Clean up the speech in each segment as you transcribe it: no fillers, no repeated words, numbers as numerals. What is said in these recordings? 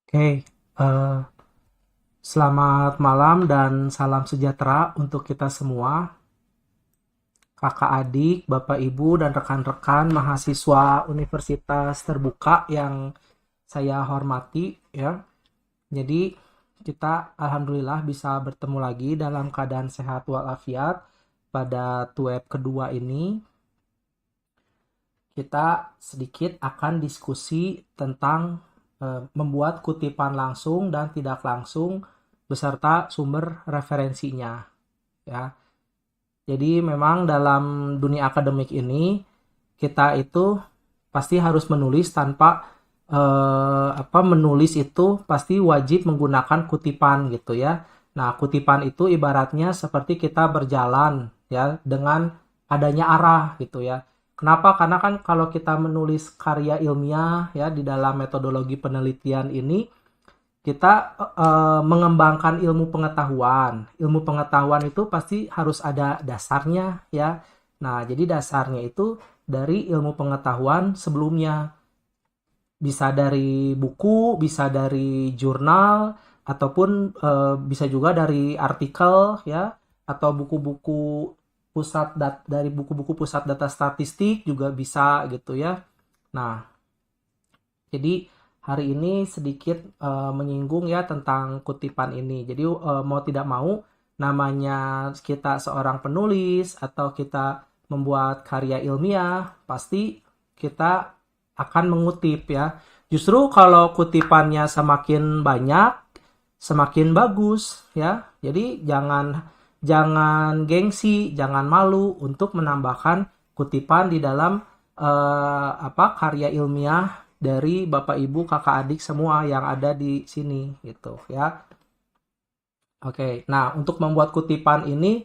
Oke, selamat malam dan salam sejahtera untuk kita semua, kakak adik, bapak ibu, dan rekan-rekan mahasiswa Universitas Terbuka yang saya hormati ya. Jadi kita alhamdulillah bisa bertemu lagi dalam keadaan sehat walafiat pada web kedua ini. Kita sedikit akan diskusi tentang membuat kutipan langsung dan tidak langsung beserta sumber referensinya ya. Jadi memang dalam dunia akademik ini kita itu pasti harus menulis tanpa menulis itu pasti wajib menggunakan kutipan gitu ya. Nah, kutipan itu ibaratnya seperti kita berjalan ya dengan adanya arah gitu ya. Kenapa? Karena kan kalau kita menulis karya ilmiah ya di dalam metodologi penelitian ini kita mengembangkan ilmu pengetahuan. Ilmu pengetahuan itu pasti harus ada dasarnya ya. Nah, jadi dasarnya itu dari ilmu pengetahuan sebelumnya. Bisa dari buku, bisa dari jurnal, ataupun bisa juga dari artikel ya, atau buku-buku dari buku-buku pusat data statistik juga bisa gitu ya. Nah, jadi hari ini sedikit menyinggung ya tentang kutipan ini. Jadi mau tidak mau namanya kita seorang penulis atau kita membuat karya ilmiah, pasti kita akan mengutip ya. Justru kalau kutipannya semakin banyak, semakin bagus ya. Jadi jangan jangan gengsi, jangan malu untuk menambahkan kutipan di dalam karya ilmiah dari Bapak Ibu, Kakak adik semua yang ada di sini gitu ya. Oke. Nah, untuk membuat kutipan ini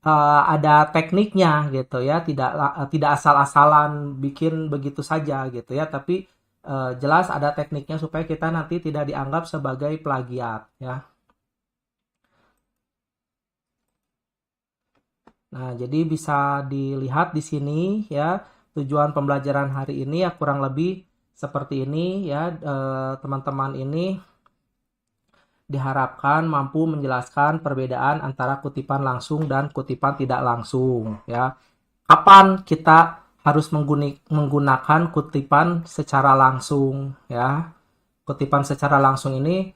ada tekniknya gitu ya, tidak asal-asalan bikin begitu saja gitu ya, tapi jelas ada tekniknya supaya kita nanti tidak dianggap sebagai plagiat ya. Nah, jadi bisa dilihat di sini ya, tujuan pembelajaran hari ini ya kurang lebih seperti ini ya, teman-teman ini diharapkan mampu menjelaskan perbedaan antara kutipan langsung dan kutipan tidak langsung ya. Kapan kita harus menggunakan kutipan secara langsung ya. Kutipan secara langsung ini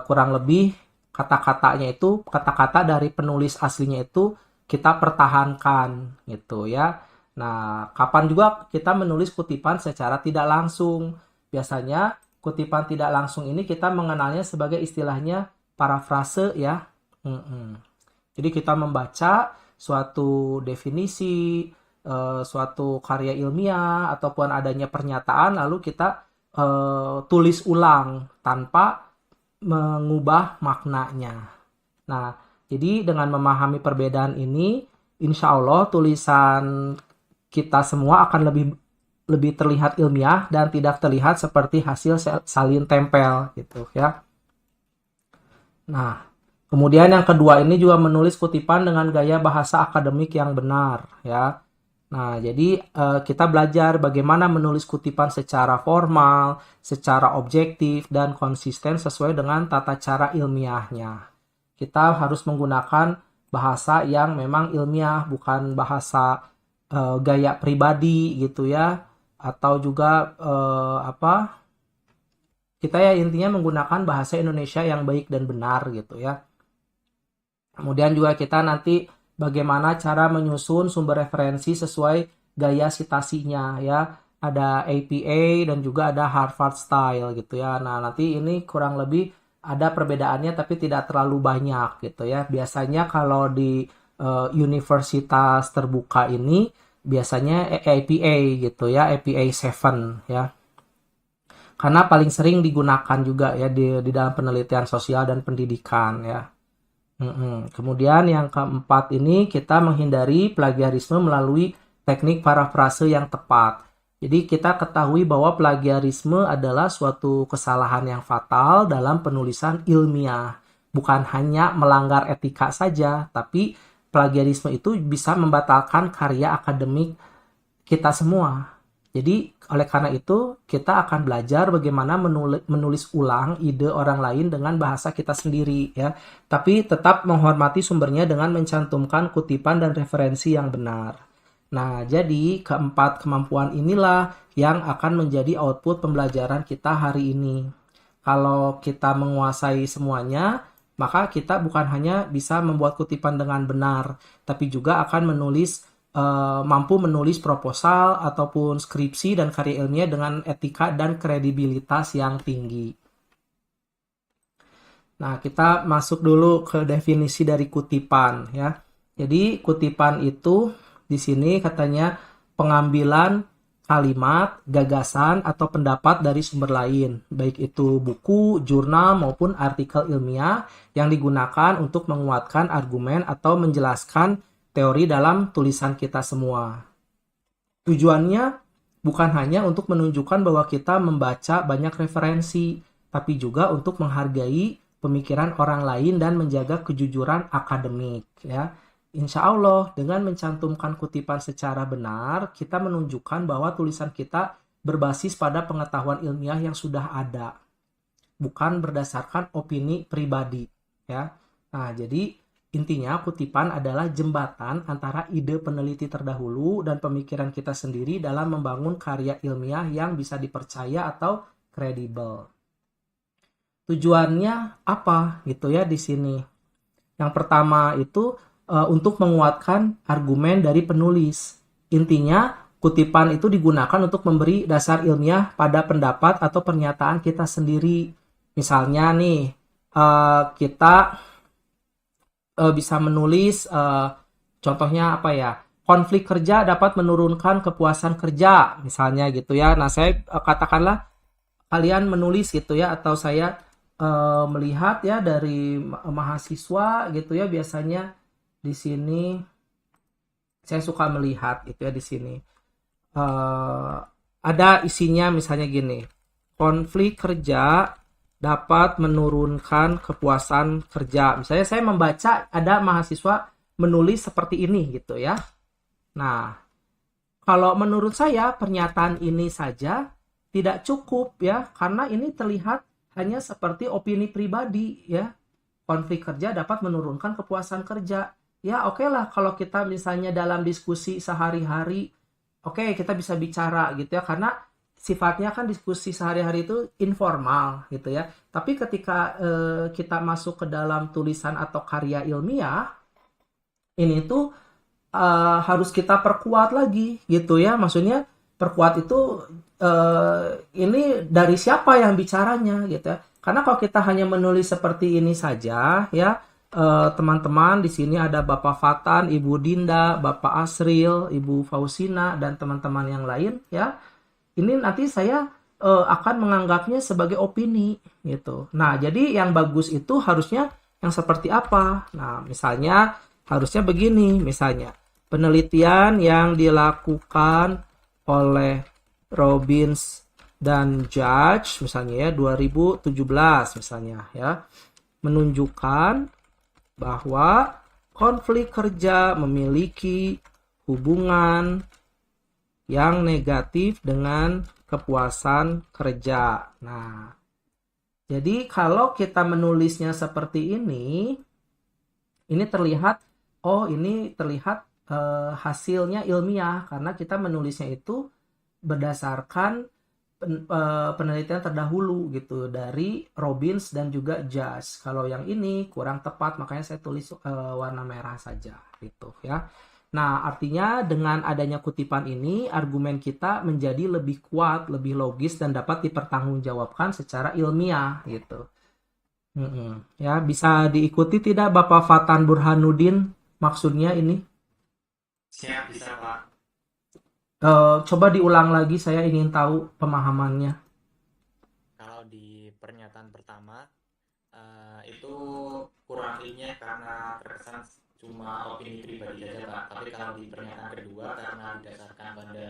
kurang lebih kata-katanya itu kata-kata dari penulis aslinya itu kita pertahankan gitu ya. Nah, kapan juga kita menulis kutipan secara tidak langsung? Biasanya kutipan tidak langsung ini kita mengenalnya sebagai istilahnya parafrase ya. Jadi kita membaca suatu definisi, suatu karya ilmiah ataupun adanya pernyataan lalu kita tulis ulang tanpa mengubah maknanya. Nah, jadi dengan memahami perbedaan ini, insya Allah tulisan kita semua akan lebih lebih terlihat ilmiah dan tidak terlihat seperti hasil salin tempel gitu ya. Nah, kemudian yang kedua ini juga menulis kutipan dengan gaya bahasa akademik yang benar ya. Nah, jadi kita belajar bagaimana menulis kutipan secara formal, secara objektif dan konsisten sesuai dengan tata cara ilmiahnya. Kita harus menggunakan bahasa yang memang ilmiah, bukan bahasa gaya pribadi gitu ya, atau juga kita ya intinya menggunakan bahasa Indonesia yang baik dan benar gitu ya. Kemudian juga kita nanti bagaimana cara menyusun sumber referensi sesuai gaya citasinya ya. Ada APA dan juga ada Harvard Style gitu ya. Nah, nanti ini kurang lebih ada perbedaannya tapi tidak terlalu banyak gitu ya. Biasanya kalau di universitas terbuka ini biasanya APA gitu ya, APA 7 ya. Karena paling sering digunakan juga ya di dalam penelitian sosial dan pendidikan ya. Kemudian yang keempat ini kita menghindari plagiarisme melalui teknik parafrase yang tepat. Jadi kita ketahui bahwa plagiarisme adalah suatu kesalahan yang fatal dalam penulisan ilmiah. Bukan hanya melanggar etika saja, tapi plagiarisme itu bisa membatalkan karya akademik kita semua. Jadi oleh karena itu kita akan belajar bagaimana menulis ulang ide orang lain dengan bahasa kita sendiri ya. Tapi tetap menghormati sumbernya dengan mencantumkan kutipan dan referensi yang benar. Nah, jadi keempat kemampuan inilah yang akan menjadi output pembelajaran kita hari ini. Kalau kita menguasai semuanya, maka kita bukan hanya bisa membuat kutipan dengan benar, tapi juga akan mampu menulis proposal ataupun skripsi dan karya ilmiah dengan etika dan kredibilitas yang tinggi. Nah, kita masuk dulu ke definisi dari kutipan ya. Jadi, kutipan itu di sini katanya pengambilan kalimat, gagasan, atau pendapat dari sumber lain, baik itu buku, jurnal, maupun artikel ilmiah yang digunakan untuk menguatkan argumen atau menjelaskan teori dalam tulisan kita semua. Tujuannya bukan hanya untuk menunjukkan bahwa kita membaca banyak referensi, tapi juga untuk menghargai pemikiran orang lain dan menjaga kejujuran akademik. Ya. Insya Allah, dengan mencantumkan kutipan secara benar, kita menunjukkan bahwa tulisan kita berbasis pada pengetahuan ilmiah yang sudah ada, bukan berdasarkan opini pribadi. Ya. Nah, jadi intinya kutipan adalah jembatan antara ide peneliti terdahulu dan pemikiran kita sendiri dalam membangun karya ilmiah yang bisa dipercaya atau kredibel. Tujuannya apa gitu ya di sini? Yang pertama itu untuk menguatkan argumen dari penulis. Intinya, kutipan itu digunakan untuk memberi dasar ilmiah pada pendapat atau pernyataan kita sendiri. Misalnya nih, kita bisa menulis, contohnya apa ya? Konflik kerja dapat menurunkan kepuasan kerja, misalnya gitu ya. Nah, saya katakanlah kalian menulis gitu ya, atau saya melihat ya dari mahasiswa gitu ya, biasanya di sini saya suka melihat gitu ya di sini ada isinya misalnya gini, konflik kerja dapat menurunkan kepuasan kerja. Misalnya saya membaca ada mahasiswa menulis seperti ini gitu ya. Nah, kalau menurut saya pernyataan ini saja tidak cukup ya, karena ini terlihat hanya seperti opini pribadi ya. Konflik kerja dapat menurunkan kepuasan kerja. Ya oke lah kalau kita misalnya dalam diskusi sehari-hari, oke kita bisa bicara gitu ya, karena sifatnya kan diskusi sehari-hari itu informal gitu ya. Tapi ketika kita masuk ke dalam tulisan atau karya ilmiah, ini tuh harus kita perkuat lagi gitu ya. Maksudnya perkuat itu ini dari siapa yang bicaranya gitu ya. Karena kalau kita hanya menulis seperti ini saja ya, teman-teman di sini ada Bapak Fatan, Ibu Dinda, Bapak Asril, Ibu Fausina dan teman-teman yang lain ya. Ini nanti saya akan menganggapnya sebagai opini gitu. Nah, jadi yang bagus itu harusnya yang seperti apa? Nah, misalnya harusnya begini, misalnya penelitian yang dilakukan oleh Robbins dan Judge misalnya ya 2017 misalnya ya, menunjukkan bahwa konflik kerja memiliki hubungan yang negatif dengan kepuasan kerja. Nah, jadi kalau kita menulisnya seperti ini terlihat, oh ini terlihat hasilnya ilmiah karena kita menulisnya itu berdasarkan penelitian terdahulu gitu dari Robbins dan juga Judge. Kalau yang ini kurang tepat, makanya saya tulis warna merah saja gitu ya. Nah, artinya dengan adanya kutipan ini argumen kita menjadi lebih kuat, lebih logis dan dapat dipertanggungjawabkan secara ilmiah gitu. Ya, bisa diikuti tidak Bapak Fatan Burhanuddin maksudnya ini? Siap, bisa Pak. Coba diulang lagi, saya ingin tahu pemahamannya. Kalau di pernyataan pertama itu kurang ilmiah karena terkesan cuma opini pribadi saja Pak. Tapi kalau di pernyataan kedua karena didasarkan pada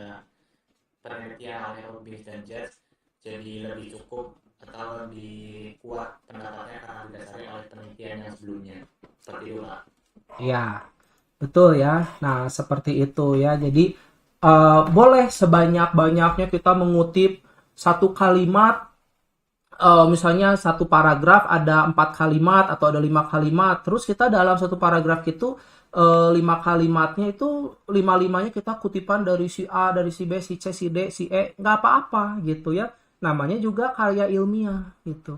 penelitian oleh Robbins dan Judge, jadi lebih cukup atau lebih kuat pendapatnya karena didasari oleh penelitian yang sebelumnya. Seperti itu Pak. Ya, betul ya. Nah, seperti itu ya. Jadi boleh sebanyak-banyaknya kita mengutip satu kalimat, misalnya satu paragraf ada 4 kalimat atau ada 5 kalimat, terus kita dalam satu paragraf itu 5 kalimatnya itu lima-limanya kita kutipan dari si A, dari si B, si C, si D, si E, nggak apa-apa gitu ya. Namanya juga karya ilmiah gitu.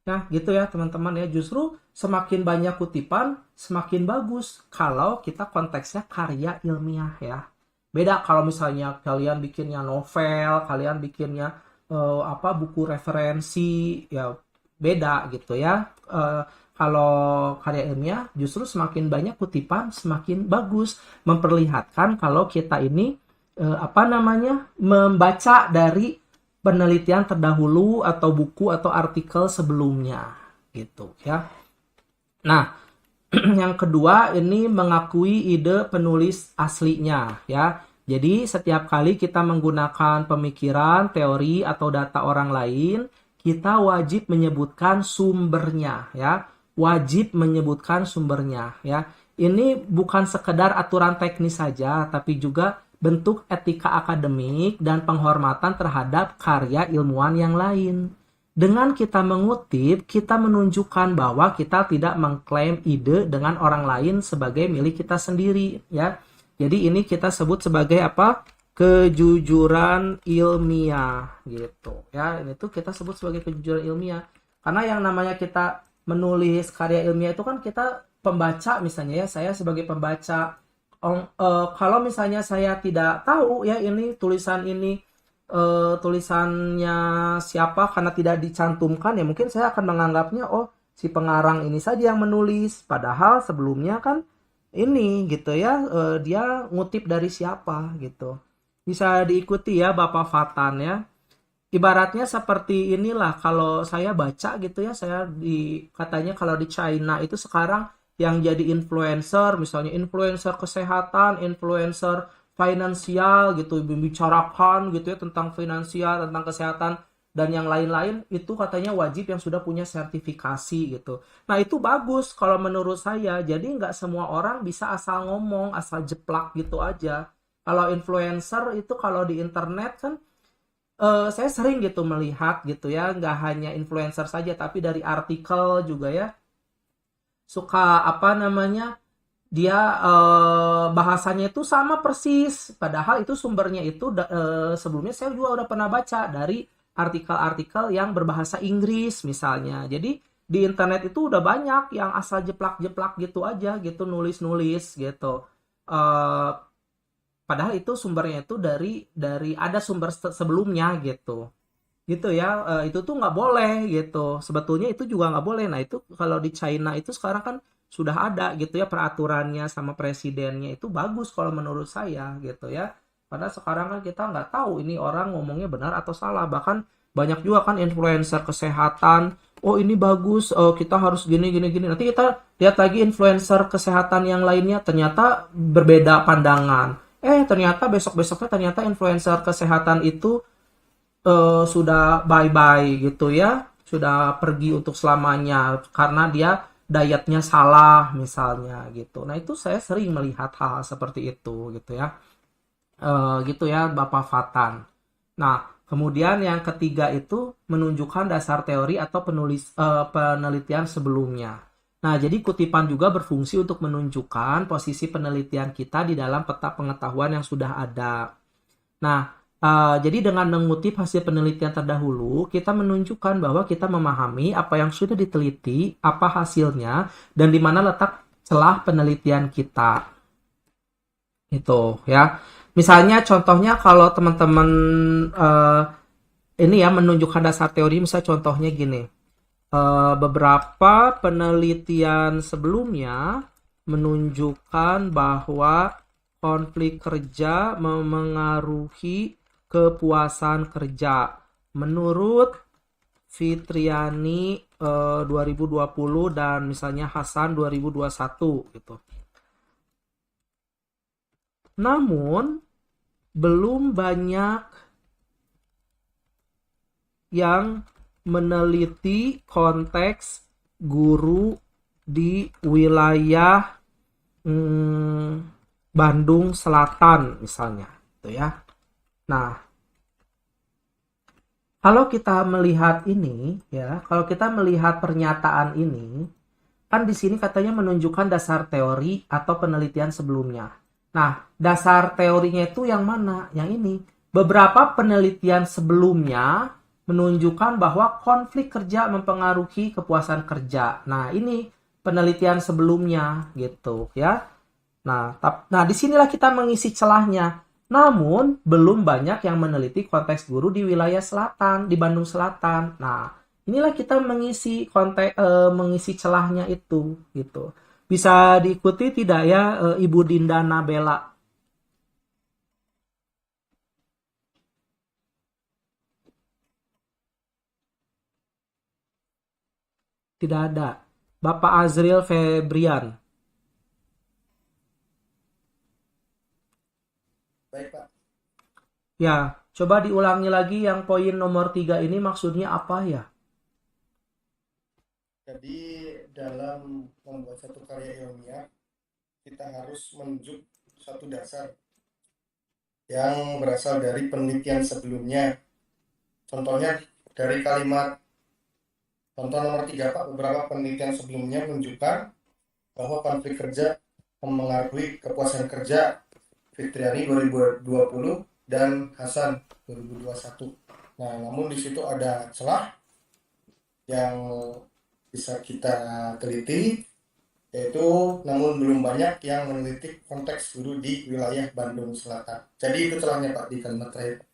Nah, gitu ya teman-teman ya. Justru semakin banyak kutipan, semakin bagus kalau kita konteksnya karya ilmiah ya. Beda kalau misalnya kalian bikinnya novel, kalian bikinnya buku referensi, ya beda gitu ya. Kalau karya ilmiah justru semakin banyak kutipan, semakin bagus, memperlihatkan kalau kita ini membaca dari penelitian terdahulu atau buku atau artikel sebelumnya gitu ya. Nah, yang kedua ini mengakui ide penulis aslinya ya. Jadi setiap kali kita menggunakan pemikiran, teori atau data orang lain, kita wajib menyebutkan sumbernya ya. Wajib menyebutkan sumbernya ya. Ini bukan sekedar aturan teknis saja, tapi juga bentuk etika akademik dan penghormatan terhadap karya ilmuwan yang lain. Dengan kita mengutip, kita menunjukkan bahwa kita tidak mengklaim ide dengan orang lain sebagai milik kita sendiri, ya. Jadi ini kita sebut sebagai apa? Kejujuran ilmiah, gitu. Ya, ini tuh kita sebut sebagai kejujuran ilmiah. Karena yang namanya kita menulis karya ilmiah itu kan kita pembaca, misalnya ya, saya sebagai pembaca. Kalau misalnya saya tidak tahu ya ini tulisannya siapa karena tidak dicantumkan, ya mungkin saya akan menganggapnya si pengarang ini saja yang menulis, padahal sebelumnya kan ini gitu ya, dia ngutip dari siapa gitu. Bisa diikuti ya Bapak Fatan ya. Ibaratnya seperti inilah, kalau saya baca gitu ya, katanya kalau di China itu sekarang yang jadi influencer, misalnya influencer kesehatan, influencer finansial gitu, membicarakan gitu ya tentang finansial, tentang kesehatan dan yang lain-lain, itu katanya wajib yang sudah punya sertifikasi gitu. Nah itu bagus kalau menurut saya. Jadi nggak semua orang bisa asal ngomong, asal jeplak gitu aja. Kalau influencer itu kalau di internet kan, saya sering gitu melihat gitu ya, nggak hanya influencer saja tapi dari artikel juga ya, suka dia bahasanya itu sama persis, padahal itu sumbernya itu sebelumnya saya juga udah pernah baca dari artikel-artikel yang berbahasa Inggris misalnya. Jadi di internet itu udah banyak yang asal jeplak-jeplak gitu aja gitu, nulis-nulis gitu. Eh, Padahal itu sumbernya itu dari ada sumber sebelumnya gitu. Gitu ya, itu tuh nggak boleh gitu. Sebetulnya itu juga nggak boleh. Nah itu kalau di China itu sekarang kan sudah ada gitu ya peraturannya sama presidennya, itu bagus kalau menurut saya gitu ya. Karena sekarang kan kita nggak tahu ini orang ngomongnya benar atau salah. Bahkan banyak juga kan influencer kesehatan. Oh ini bagus, kita harus gini gini gini. Nanti kita lihat lagi influencer kesehatan yang lainnya ternyata berbeda pandangan. Ternyata besok-besoknya ternyata influencer kesehatan itu sudah bye-bye gitu ya, sudah pergi untuk selamanya karena dia dietnya salah misalnya gitu. Nah itu saya sering melihat hal seperti itu gitu ya. Gitu ya Bapak Fatan. Nah kemudian yang ketiga itu menunjukkan dasar teori atau penelitian sebelumnya. Nah jadi kutipan juga berfungsi untuk menunjukkan posisi penelitian kita di dalam peta pengetahuan yang sudah ada. Nah, jadi dengan mengutip hasil penelitian terdahulu, kita menunjukkan bahwa kita memahami apa yang sudah diteliti, apa hasilnya, dan di mana letak celah penelitian kita. Itu ya. Misalnya contohnya kalau teman-teman ini ya menunjukkan dasar teori, misalnya contohnya gini. Beberapa penelitian sebelumnya menunjukkan bahwa konflik kerja memengaruhi kepuasan kerja. Menurut Fitriani 2020 dan misalnya Hasan 2021 gitu. Namun belum banyak yang meneliti konteks guru di wilayah Bandung Selatan misalnya. gitu ya. Nah, kalau kita melihat ini ya, kalau kita melihat pernyataan ini, kan di sini katanya menunjukkan dasar teori atau penelitian sebelumnya. Nah, dasar teorinya itu yang mana? Yang ini. Beberapa penelitian sebelumnya menunjukkan bahwa konflik kerja mempengaruhi kepuasan kerja. Nah, ini penelitian sebelumnya gitu ya. Nah, disinilah kita mengisi celahnya. Namun, belum banyak yang meneliti konteks guru di wilayah selatan, di Bandung Selatan. Nah, inilah kita mengisi celahnya itu, gitu. Bisa diikuti tidak ya, Ibu Dinda Nabela? Tidak ada. Bapak Azril Febrian. Baik, Pak. Ya, coba diulangi lagi yang poin nomor 3 ini maksudnya apa ya? Jadi dalam membuat satu karya ilmiah, kita harus menunjuk satu dasar yang berasal dari penelitian sebelumnya. Contohnya dari kalimat contoh nomor 3, Pak, beberapa penelitian sebelumnya menunjukkan bahwa konflik kerja mempengaruhi kepuasan kerja Fitriani 2020 dan Hasan 2021. Nah, namun di situ ada celah yang bisa kita teliti, yaitu namun belum banyak yang meneliti konteks guru di wilayah Bandung Selatan. Jadi itu celahnya, Pak, di kalimat terakhir.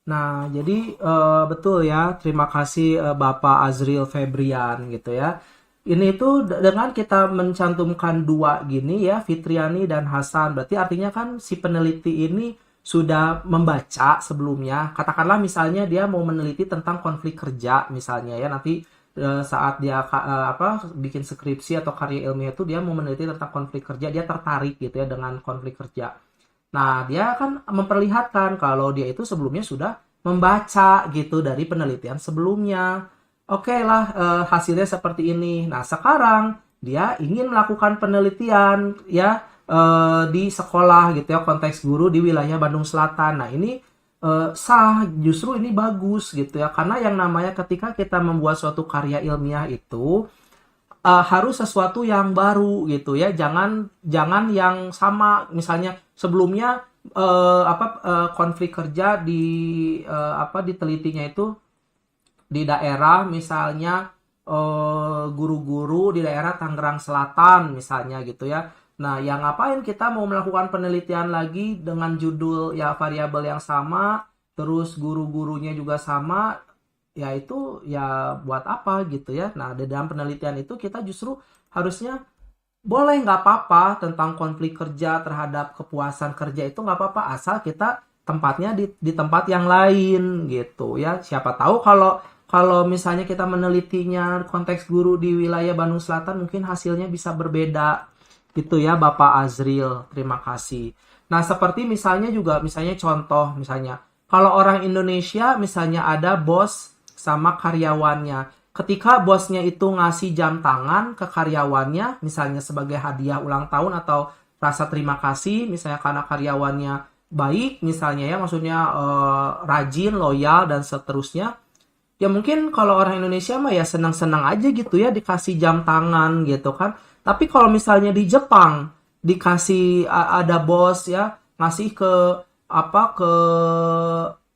Nah, jadi betul ya. Terima kasih Bapak Azril Febrian gitu ya. Ini tuh dengan kita mencantumkan dua gini ya, Fitriani dan Hasan. Berarti artinya kan si peneliti ini sudah membaca sebelumnya. Katakanlah misalnya dia mau meneliti tentang konflik kerja misalnya ya. Nanti saat dia bikin skripsi atau karya ilmiah itu dia mau meneliti tentang konflik kerja, dia tertarik gitu ya dengan konflik kerja. Nah, dia kan memperlihatkan kalau dia itu sebelumnya sudah membaca gitu dari penelitian sebelumnya. Oke lah, hasilnya seperti ini. Nah, sekarang dia ingin melakukan penelitian ya di sekolah gitu ya, konteks guru di wilayah Bandung Selatan. Nah, ini sah, justru ini bagus gitu ya. Karena yang namanya ketika kita membuat suatu karya ilmiah itu harus sesuatu yang baru gitu ya, jangan jangan yang sama. Misalnya sebelumnya konflik kerja ditelitinya itu di daerah misalnya guru-guru di daerah Tangerang Selatan misalnya gitu ya. Nah, yang ngapain kita mau melakukan penelitian lagi dengan judul ya variabel yang sama, terus guru-gurunya juga sama, ya itu ya buat apa gitu ya. Nah, di dalam penelitian itu kita justru harusnya boleh nggak apa-apa tentang konflik kerja terhadap kepuasan kerja itu nggak apa-apa asal kita tempatnya di tempat yang lain gitu ya. Siapa tahu kalau kalau misalnya kita menelitinya konteks guru di wilayah Bandung Selatan mungkin hasilnya bisa berbeda gitu ya Bapak Azril. Terima kasih. Nah, seperti misalnya juga misalnya contoh misalnya kalau orang Indonesia misalnya ada bos sama karyawannya. Ketika bosnya itu ngasih jam tangan ke karyawannya, misalnya sebagai hadiah ulang tahun atau rasa terima kasih, misalnya karena karyawannya baik, misalnya ya, maksudnya rajin, loyal, dan seterusnya, ya mungkin kalau orang Indonesia mah ya senang-senang aja gitu ya dikasih jam tangan gitu kan. Tapi kalau misalnya di Jepang dikasih ada bos ya ngasih ke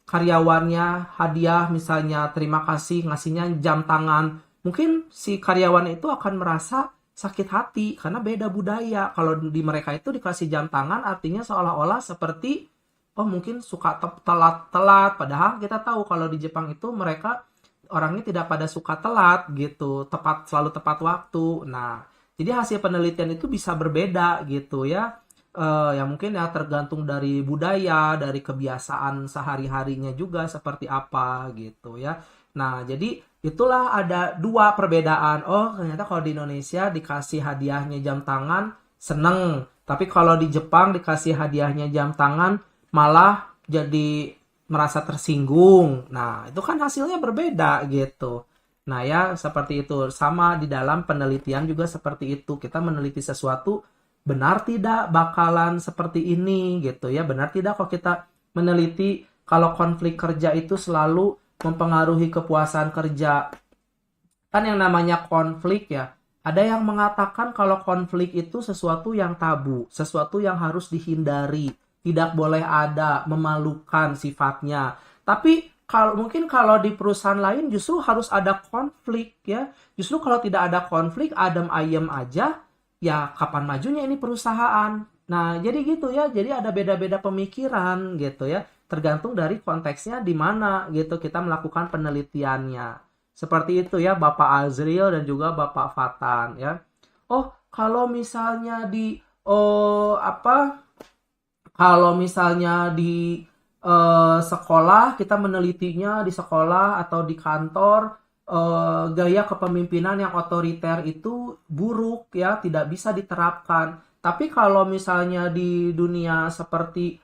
karyawannya hadiah misalnya terima kasih ngasihnya jam tangan, mungkin si karyawan itu akan merasa sakit hati karena beda budaya. Kalau di mereka itu dikasih jam tangan artinya seolah-olah seperti oh mungkin suka telat-telat, padahal kita tahu kalau di Jepang itu mereka orangnya tidak pada suka telat gitu, selalu tepat waktu. Nah, jadi hasil penelitian itu bisa berbeda gitu ya. Ya mungkin ya tergantung dari budaya, dari kebiasaan sehari-harinya juga seperti apa gitu ya. Nah, jadi itulah ada dua perbedaan. Oh, ternyata kalau di Indonesia dikasih hadiahnya jam tangan, seneng. Tapi kalau di Jepang dikasih hadiahnya jam tangan, malah jadi merasa tersinggung. Nah, itu kan hasilnya berbeda gitu. Nah, ya seperti itu. Sama di dalam penelitian juga seperti itu. Kita meneliti sesuatu benar tidak bakalan seperti ini gitu ya. Benar tidak kok kita meneliti kalau konflik kerja itu selalu mempengaruhi kepuasan kerja. Kan yang namanya konflik ya, ada yang mengatakan kalau konflik itu sesuatu yang tabu, sesuatu yang harus dihindari, tidak boleh ada, memalukan sifatnya. Tapi mungkin kalau di perusahaan lain justru harus ada konflik ya. Justru kalau tidak ada konflik, adem ayem aja, ya kapan majunya ini perusahaan. Nah, jadi gitu ya. Jadi ada beda-beda pemikiran gitu ya. Tergantung dari konteksnya di mana gitu kita melakukan penelitiannya. Seperti itu ya Bapak Azril dan juga Bapak Fatan ya. Oh, kalau misalnya di kalau misalnya di sekolah kita menelitinya di sekolah atau di kantor, gaya kepemimpinan yang otoriter itu buruk ya, tidak bisa diterapkan. Tapi kalau misalnya di dunia seperti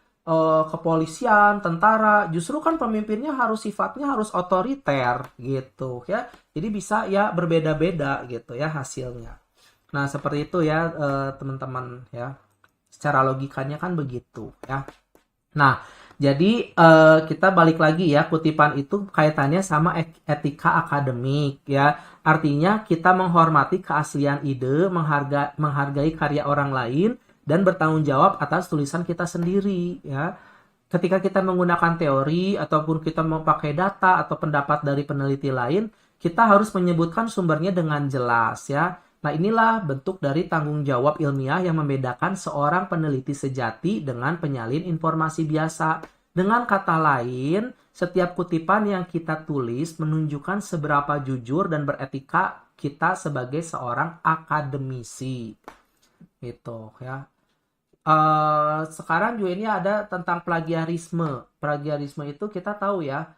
kepolisian, tentara, justru kan pemimpinnya sifatnya harus otoriter gitu ya. Jadi bisa ya berbeda-beda gitu ya hasilnya. Nah, seperti itu ya teman-teman ya. Secara logikanya kan begitu ya. Nah, jadi kita balik lagi ya, kutipan itu kaitannya sama etika akademik ya. Artinya kita menghormati keaslian ide, menghargai karya orang lain, dan bertanggung jawab atas tulisan kita sendiri ya. Ketika kita menggunakan teori ataupun kita memakai data atau pendapat dari peneliti lain, kita harus menyebutkan sumbernya dengan jelas ya. Nah, inilah bentuk dari tanggung jawab ilmiah yang membedakan seorang peneliti sejati dengan penyalin informasi biasa. Dengan kata lain, setiap kutipan yang kita tulis menunjukkan seberapa jujur dan beretika kita sebagai seorang akademisi. Gitu ya. Sekarang juga ini ada tentang plagiarisme. Plagiarisme itu kita tahu ya,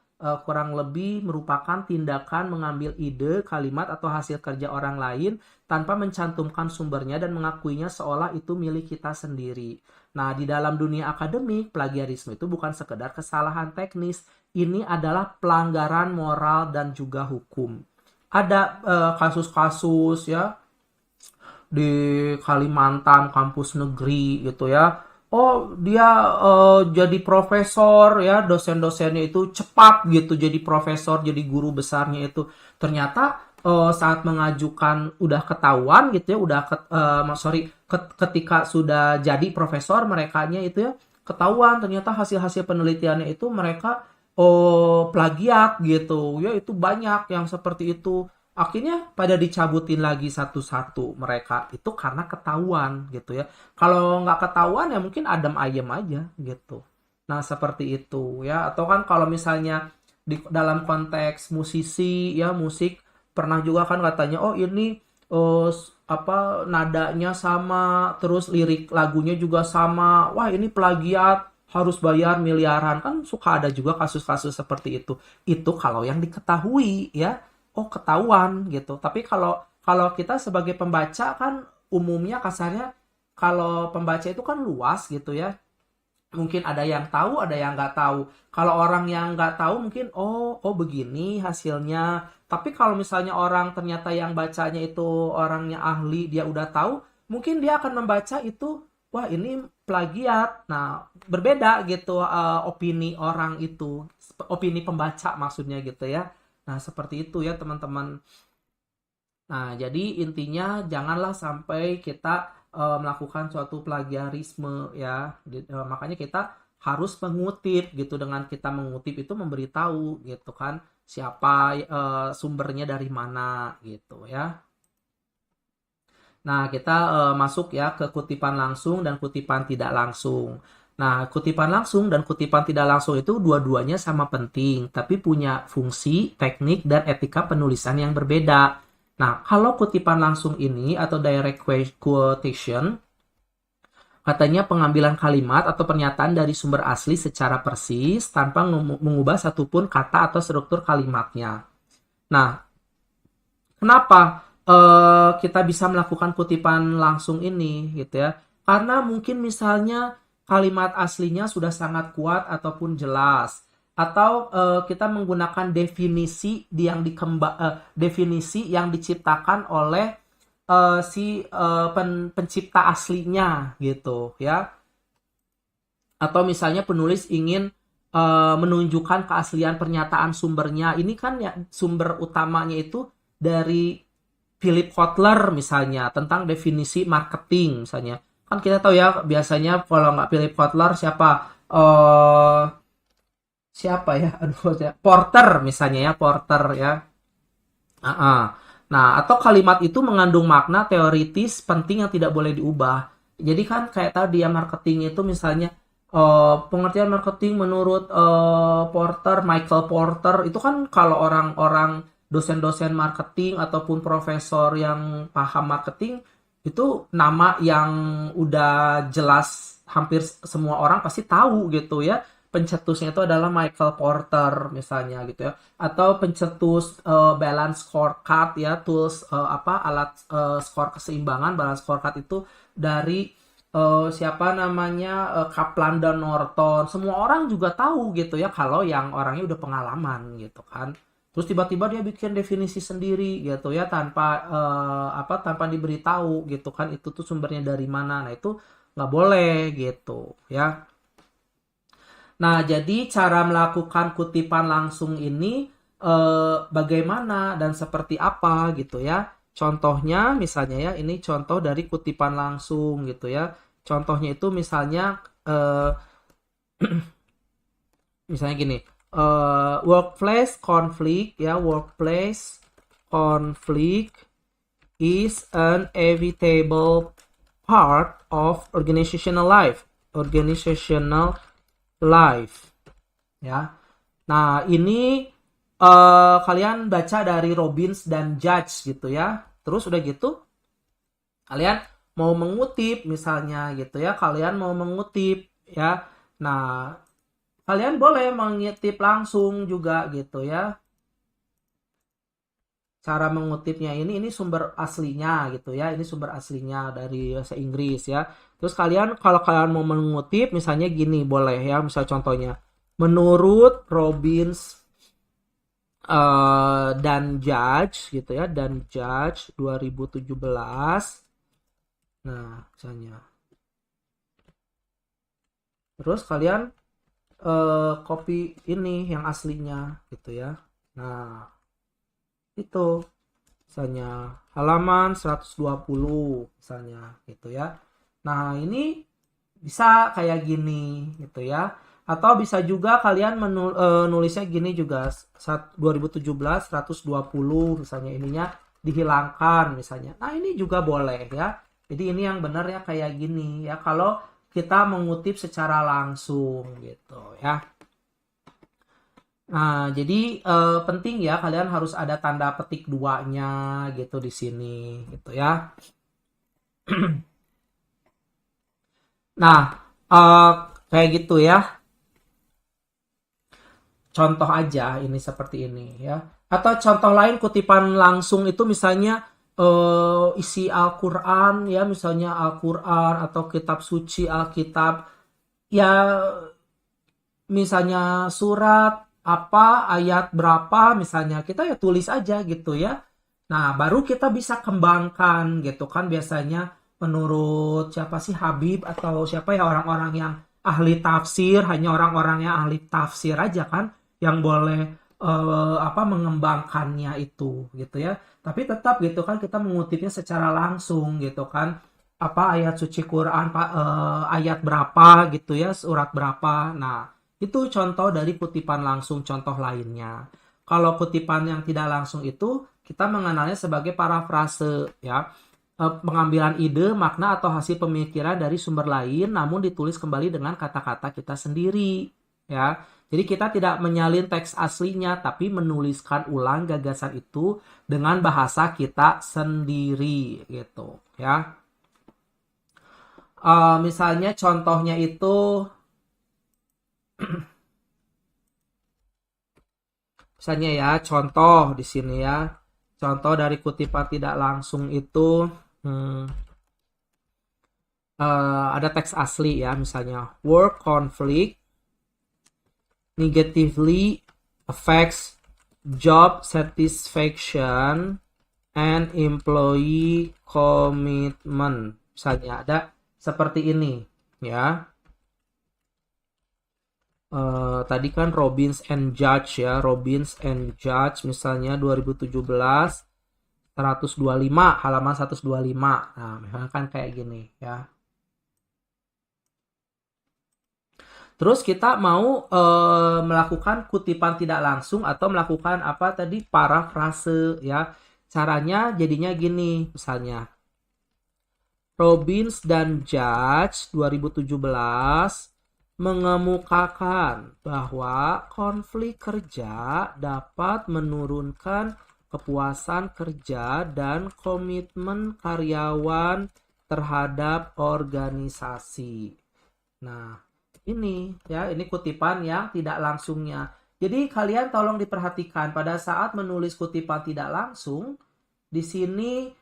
kurang lebih merupakan tindakan mengambil ide, kalimat, atau hasil kerja orang lain tanpa mencantumkan sumbernya dan mengakuinya seolah itu milik kita sendiri. Nah, di dalam dunia akademik, plagiarisme itu bukan sekedar kesalahan teknis. Ini adalah pelanggaran moral dan juga hukum. Ada kasus-kasus ya, di Kalimantan kampus negeri gitu ya. Oh, dia jadi profesor ya, dosen-dosennya itu cepat gitu jadi profesor, jadi guru besarnya itu. Ternyata saat mengajukan udah ketahuan gitu ya, ketika sudah jadi profesor merekanya itu ya, ketahuan ternyata hasil-hasil penelitiannya itu mereka plagiat gitu. Ya itu banyak yang seperti itu. Akhirnya pada dicabutin lagi satu-satu mereka itu karena ketahuan gitu ya. Kalau nggak ketahuan ya mungkin adem ayem aja gitu. Nah, seperti itu ya. Atau kan kalau misalnya dalam konteks musisi ya, musik pernah juga kan katanya oh ini nadanya sama, terus lirik lagunya juga sama. Wah, ini plagiat, harus bayar miliaran. Kan suka ada juga kasus-kasus seperti itu. Itu kalau yang diketahui ya. Oh, ketahuan gitu. Tapi kalau kita sebagai pembaca kan umumnya kasarnya, kalau pembaca itu kan luas gitu ya. Mungkin ada yang tahu, ada yang nggak tahu. Kalau orang yang nggak tahu mungkin oh begini hasilnya. Tapi kalau misalnya orang ternyata yang bacanya itu orangnya ahli, dia udah tahu, mungkin dia akan membaca itu, wah ini plagiat. Nah, berbeda gitu opini orang itu, opini pembaca maksudnya gitu ya. Nah, seperti itu ya teman-teman. Nah, jadi intinya janganlah sampai kita melakukan suatu plagiarisme ya. Makanya kita harus mengutip gitu. Dengan kita mengutip itu memberitahu gitu kan siapa sumbernya dari mana gitu ya. Nah, kita masuk ya ke kutipan langsung dan kutipan tidak langsung. Nah, kutipan langsung dan kutipan tidak langsung itu dua-duanya sama penting, tapi punya fungsi, teknik, dan etika penulisan yang berbeda. Nah, kalau kutipan langsung ini atau direct quotation, katanya pengambilan kalimat atau pernyataan dari sumber asli secara persis tanpa mengubah satupun kata atau struktur kalimatnya. Nah, kenapa kita bisa melakukan kutipan langsung ini gitu ya? Karena mungkin misalnya kalimat aslinya sudah sangat kuat ataupun jelas, atau kita menggunakan definisi definisi yang diciptakan oleh si pencipta aslinya gitu ya. Atau misalnya penulis ingin menunjukkan keaslian pernyataan sumbernya. Ini kan ya sumber utamanya itu dari Philip Kotler misalnya tentang definisi marketing misalnya. Kan kita tahu ya biasanya kalau nggak Philip Kotler siapa? eh Siapa ya? Aduh, Porter misalnya ya, Porter ya. Ah, ah. Nah, atau kalimat itu mengandung makna teoritis penting yang tidak boleh diubah. Jadi kan kayak tadi ya marketing itu misalnya pengertian marketing menurut Michael Porter itu kan kalau orang-orang dosen-dosen marketing ataupun profesor yang paham marketing itu nama yang udah jelas hampir semua orang pasti tahu gitu ya. Pencetusnya itu adalah Michael Porter misalnya gitu ya atau pencetus balance scorecard ya tools alat skor keseimbangan balance scorecard itu dari siapa namanya Kaplan dan Norton semua orang juga tahu gitu ya kalau yang orangnya udah pengalaman gitu kan terus tiba-tiba dia bikin definisi sendiri gitu ya tanpa diberitahu gitu kan itu tuh sumbernya dari mana nah itu nggak boleh gitu ya. Nah, jadi cara melakukan kutipan langsung ini bagaimana dan seperti apa gitu ya. Contohnya misalnya ya, ini contoh dari kutipan langsung gitu ya. Contohnya itu misalnya eh, misalnya gini, workplace conflict ya, workplace conflict is an inevitable part of organizational life. Organizational life ya. Nah, ini kalian baca dari Robbins dan Judge gitu ya. Terus udah gitu kalian mau mengutip misalnya gitu ya. Kalian mau mengutip ya. Nah, kalian boleh mengutip langsung juga gitu ya. Cara mengutipnya ini sumber aslinya gitu ya. Ini sumber aslinya dari bahasa Inggris ya. Terus kalau kalian mau mengutip misalnya gini boleh ya. Misal contohnya menurut Robbins dan Judge gitu ya dan Judge 2017. Nah, misalnya. Terus kalian copy ini yang aslinya gitu ya. Nah, itu misalnya halaman 120 misalnya gitu ya. Nah, ini bisa kayak gini gitu ya. Atau bisa juga kalian nulisnya gini juga 2017 120 misalnya ininya dihilangkan misalnya. Nah, ini juga boleh ya. Jadi ini yang benar ya kayak gini ya kalau kita mengutip secara langsung gitu ya. Nah, jadi penting ya kalian harus ada tanda petik duanya gitu di sini gitu ya. Nah, kayak gitu ya. Contoh aja ini seperti ini ya. Atau contoh lain kutipan langsung itu misalnya isi Al-Qur'an ya, misalnya Al-Qur'an atau kitab suci Alkitab ya misalnya surat apa ayat berapa misalnya kita ya tulis aja gitu ya. Nah, baru kita bisa kembangkan gitu kan biasanya menurut siapa sih Habib atau siapa ya orang-orang yang ahli tafsir, hanya orang-orang yang ahli tafsir aja kan yang boleh mengembangkannya itu gitu ya. Tapi tetap gitu kan kita mengutipnya secara langsung gitu kan. Apa ayat suci Quran ayat berapa gitu ya, surat berapa. Nah, itu contoh dari kutipan langsung, contoh lainnya. Kalau kutipan yang tidak langsung itu kita mengenalnya sebagai parafrase ya. Pengambilan ide, makna atau hasil pemikiran dari sumber lain namun ditulis kembali dengan kata-kata kita sendiri ya. Jadi kita tidak menyalin teks aslinya tapi menuliskan ulang gagasan itu dengan bahasa kita sendiri gitu ya. Misalnya contohnya itu misalnya ya contoh di sini ya. Contoh dari kutipan tidak langsung itu ada teks asli ya misalnya work conflict negatively affects job satisfaction and employee commitment. Misalnya ada seperti ini ya. Tadi kan Robbins and Judge ya, Robbins and Judge misalnya 2017 125 halaman 125. Nah, misalnya kan kayak gini ya. Terus kita mau melakukan kutipan tidak langsung atau melakukan apa tadi parafrase ya. Caranya jadinya gini misalnya. Robbins dan Judge 2017 mengemukakan bahwa konflik kerja dapat menurunkan kepuasan kerja dan komitmen karyawan terhadap organisasi. Nah, ini ya, ini kutipan yang tidak langsungnya. Jadi kalian tolong diperhatikan pada saat menulis kutipan tidak langsung, di sini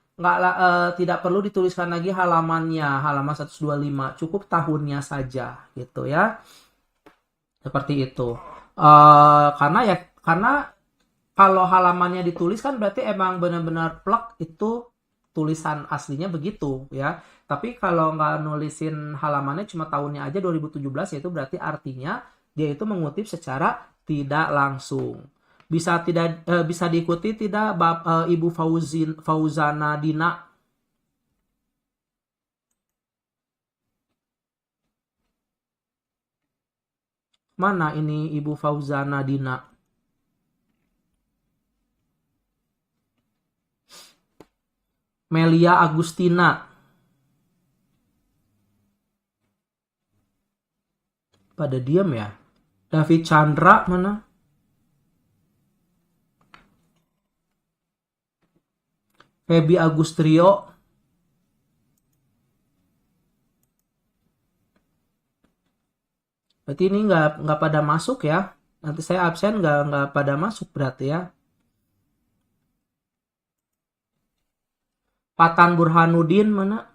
tidak perlu dituliskan lagi halamannya, halaman 125, cukup tahunnya saja gitu ya. Seperti itu. Karena kalau halamannya ditulis kan berarti emang benar-benar plek itu tulisan aslinya begitu ya. Tapi kalau nggak nulisin halamannya cuma tahunnya aja 2017 ya itu berarti artinya dia itu mengutip secara tidak langsung. Bisa diikuti tidak Ibu Fauzana Dina? Mana ini Ibu Fauzana Dina? Melia Agustina. Pada diam ya. David Chandra mana? Feby Agustrio. Berarti ini nggak pada masuk ya. Nanti saya absen nggak pada masuk berarti ya. Patan Burhanuddin mana?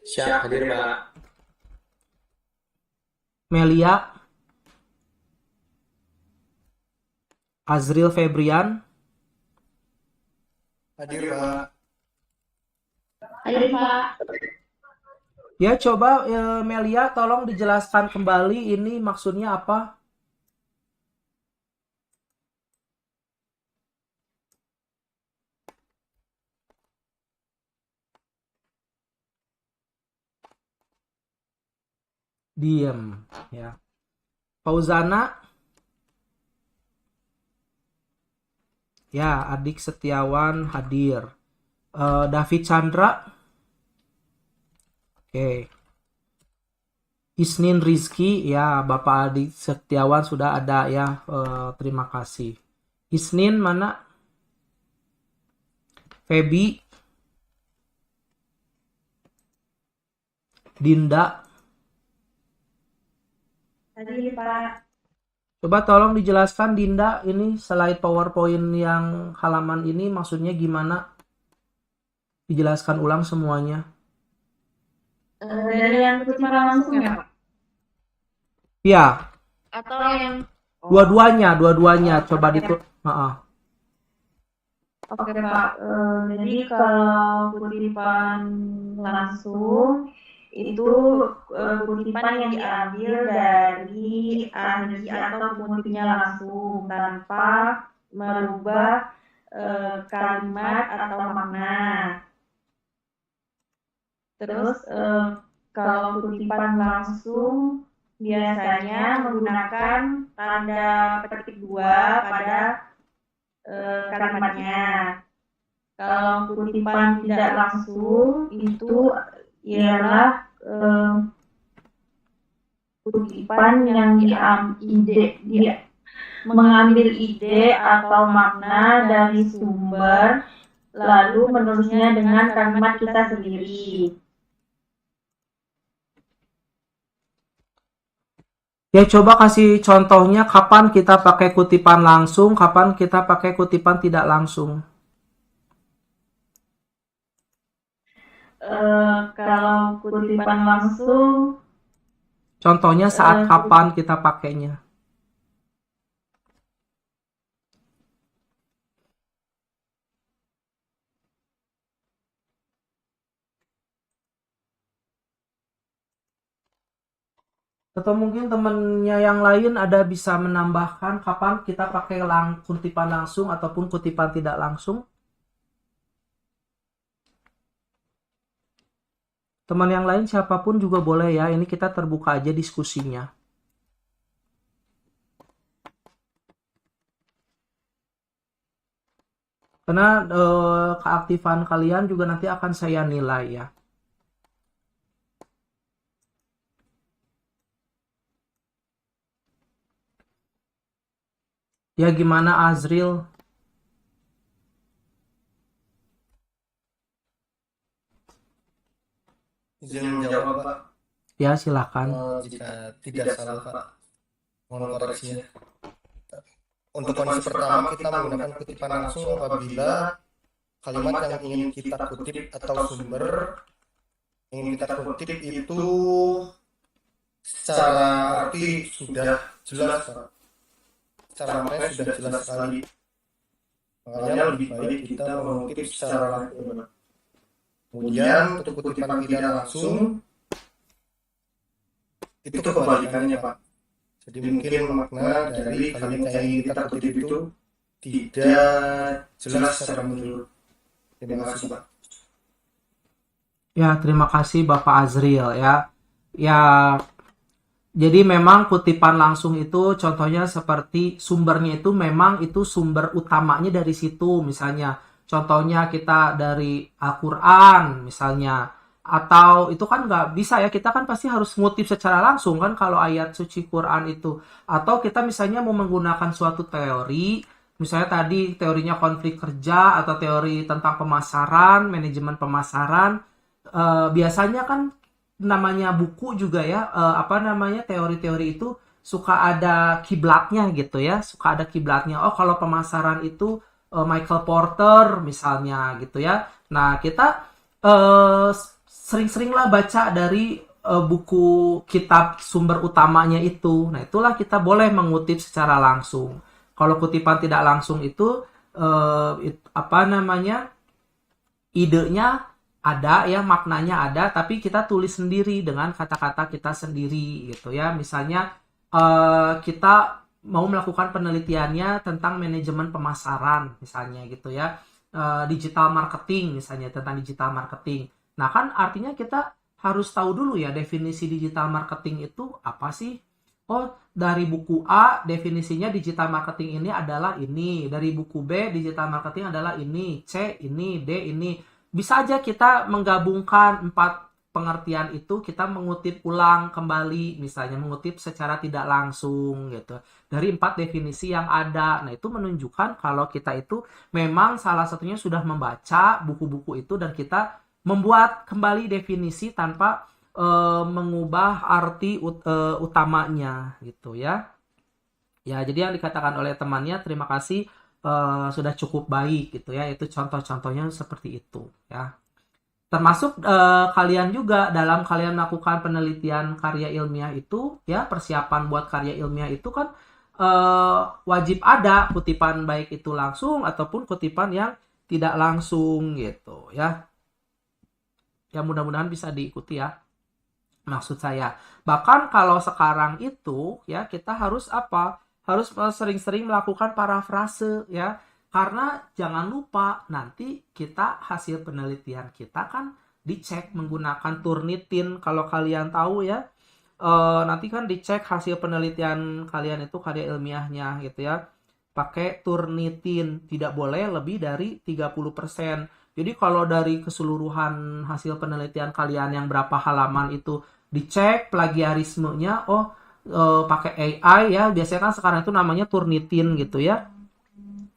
Siap hadir, Pak. Melia. Azril Febrian. Hadir, Pak. Hadir, Pak. Ya coba Melia tolong dijelaskan kembali ini maksudnya apa? Diem ya. Fauzana. Ya, Adik Setiawan hadir. David Chandra. Oke. Isnin Rizky, ya Bapak Adik Setiawan sudah ada ya. Terima kasih. Isnin mana? Feby. Dinda. Hadir, Pak. Coba tolong dijelaskan Dinda, ini slide PowerPoint yang halaman ini maksudnya gimana? Dijelaskan ulang semuanya. Dari yang kutipan langsung ya, Pak? Ya, Atau yang dua-duanya coba oke. Oke, Pak. Jadi kalau kutipan langsung itu kutipan yang diambil dari ahli atau pengutipnya langsung tanpa merubah kalimat atau makna. Terus kalau kutipan langsung biasanya menggunakan tanda petik 2 pada kalimatnya. Kalau kutipan tidak langsung itu ialah kutipan yang mengambil ide atau makna dari sumber lalu menulisnya dengan kalimat kita sendiri. Ya coba kasih contohnya kapan kita pakai kutipan langsung, kapan kita pakai kutipan tidak langsung. Kalau kutipan langsung, Contohnya saat kapan kita pakainya. Atau mungkin temennya yang lain ada bisa menambahkan kapan kita pakai kutipan langsung ataupun kutipan tidak langsung. Teman yang lain siapapun juga boleh ya. Ini kita terbuka aja diskusinya. Karena keaktifan kalian juga nanti akan saya nilai ya. Ya gimana Azril? Izin menjawab, Pak. Ya silakan. Jika tidak salah, Pak, mohon koreksinya. Untuk kondisi pertama, kita menggunakan kutipan langsung apabila kalimat yang ingin kita kutip atau sumber ingin kita kutip itu secara arti sudah jelas, Pak. Secara maknanya sudah jelas sekali. Makanya lebih baik kita mengutip secara langsung. Kemudian untuk kutipan tidak langsung itu kebalikannya, Pak. Jadi mungkin makna dari kalimat yang ingin kita kutip itu tidak jelas secara menyeluruh. Terima kasih, Pak. Ya, terima kasih Bapak Azril ya. Ya, jadi memang kutipan langsung itu contohnya seperti sumbernya itu memang itu sumber utamanya dari situ. Misalnya, contohnya kita dari Al-Quran misalnya. Atau itu kan nggak bisa ya, kita kan pasti harus ngutip secara langsung kan kalau ayat suci Quran itu. Atau kita misalnya mau menggunakan suatu teori, misalnya tadi teorinya konflik kerja atau teori tentang pemasaran, manajemen pemasaran. Biasanya kan namanya buku juga ya, teori-teori itu suka ada kiblatnya gitu ya, suka ada kiblatnya. Oh kalau pemasaran itu Michael Porter misalnya gitu ya. Nah kita sering-seringlah baca dari buku kitab sumber utamanya itu. Nah itulah kita boleh mengutip secara langsung. Kalau kutipan tidak langsung itu idenya ada ya, maknanya ada, tapi kita tulis sendiri dengan kata-kata kita sendiri gitu ya. Misalnya kita mau melakukan penelitiannya tentang manajemen pemasaran misalnya gitu ya, digital marketing misalnya, tentang digital marketing. Nah kan artinya kita harus tahu dulu ya definisi digital marketing itu apa sih. Oh dari buku A definisinya digital marketing ini adalah ini, dari buku B digital marketing adalah ini, C ini, D ini. Bisa aja kita menggabungkan 4 pengertian itu, kita mengutip ulang kembali, misalnya mengutip secara tidak langsung gitu dari 4 definisi yang ada. Nah itu menunjukkan kalau kita itu memang salah satunya sudah membaca buku-buku itu dan kita membuat kembali definisi tanpa mengubah arti utamanya gitu ya. Ya jadi yang dikatakan oleh temannya terima kasih, sudah cukup baik gitu ya. Itu contoh-contohnya seperti itu ya. Termasuk kalian juga dalam kalian melakukan penelitian karya ilmiah itu ya, persiapan buat karya ilmiah itu kan wajib ada kutipan baik itu langsung ataupun kutipan yang tidak langsung gitu ya. Ya mudah-mudahan bisa diikuti ya maksud saya. Bahkan kalau sekarang itu ya kita harus apa? Harus sering-sering melakukan parafrase ya. Karena jangan lupa nanti kita hasil penelitian kita kan dicek menggunakan Turnitin. Kalau kalian tahu ya, nanti kan dicek hasil penelitian kalian itu karya ilmiahnya gitu ya. Pakai Turnitin, tidak boleh lebih dari 30%. Jadi kalau dari keseluruhan hasil penelitian kalian yang berapa halaman itu dicek plagiarismenya, pakai AI ya, biasanya kan sekarang itu namanya Turnitin gitu ya.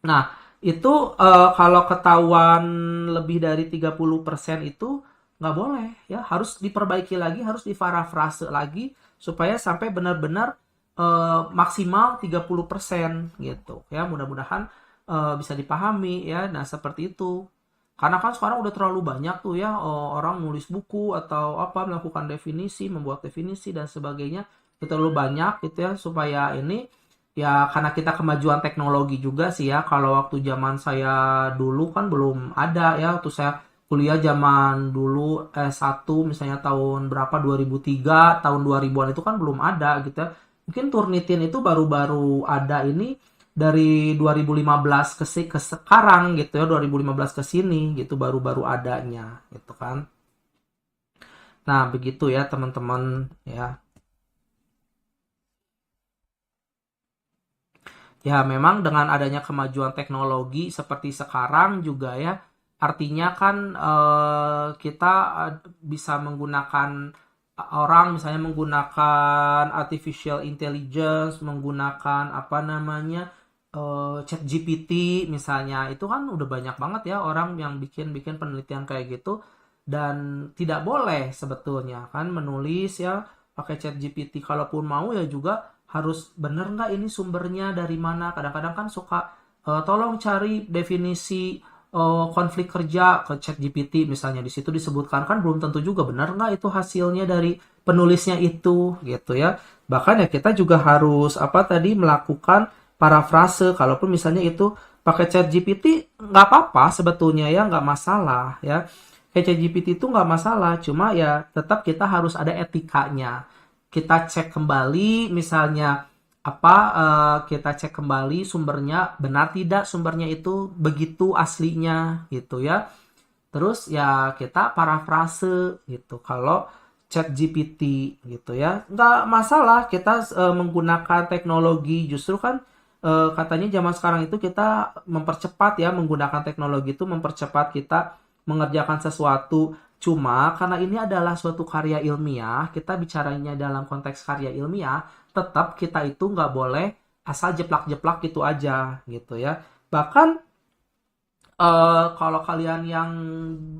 Nah itu kalau ketahuan lebih dari 30% itu nggak boleh ya, harus diperbaiki lagi, harus diparafrase lagi supaya sampai benar-benar maksimal 30% gitu ya. Mudah-mudahan bisa dipahami ya. Nah seperti itu. Karena kan sekarang udah terlalu banyak tuh ya orang nulis buku atau apa, melakukan definisi, membuat definisi dan sebagainya. Terlalu banyak gitu ya, supaya ini ya karena kita kemajuan teknologi juga sih ya. Kalau waktu zaman saya dulu kan belum ada ya, waktu saya kuliah zaman dulu S1 misalnya tahun berapa 2003, tahun 2000-an itu kan belum ada gitu ya. Mungkin Turnitin itu baru-baru ada ini dari 2015 ke sekarang gitu ya, 2015 ke sini gitu baru-baru adanya gitu kan. Nah, begitu ya teman-teman ya. Ya, memang dengan adanya kemajuan teknologi seperti sekarang juga ya, artinya kan kita bisa menggunakan orang misalnya menggunakan artificial intelligence, menggunakan apa namanya chat GPT misalnya, itu kan udah banyak banget ya orang yang bikin penelitian kayak gitu dan tidak boleh sebetulnya kan menulis ya pakai chat GPT. Kalaupun mau ya juga harus bener nggak ini sumbernya dari mana. Kadang-kadang kan suka tolong cari definisi konflik kerja ke chat GPT misalnya, di situ disebutkan, kan belum tentu juga benar nggak itu hasilnya dari penulisnya itu gitu ya. Bahkan ya kita juga harus apa tadi melakukan parafrase kalaupun misalnya itu pakai chat GPT, nggak apa-apa sebetulnya ya, nggak masalah ya. Kayak chat GPT itu nggak masalah, cuma ya tetap kita harus ada etikanya. Kita cek kembali misalnya apa kita cek kembali sumbernya benar tidak, sumbernya itu begitu aslinya gitu ya. Terus ya kita parafrase gitu kalau chat GPT gitu ya, nggak masalah kita menggunakan teknologi. Justru kan katanya zaman sekarang itu kita mempercepat ya, menggunakan teknologi itu mempercepat kita mengerjakan sesuatu. Cuma karena ini adalah suatu karya ilmiah, kita bicaranya dalam konteks karya ilmiah, tetap kita itu nggak boleh asal jeplak-jeplak gitu aja gitu ya. Bahkan kalau kalian yang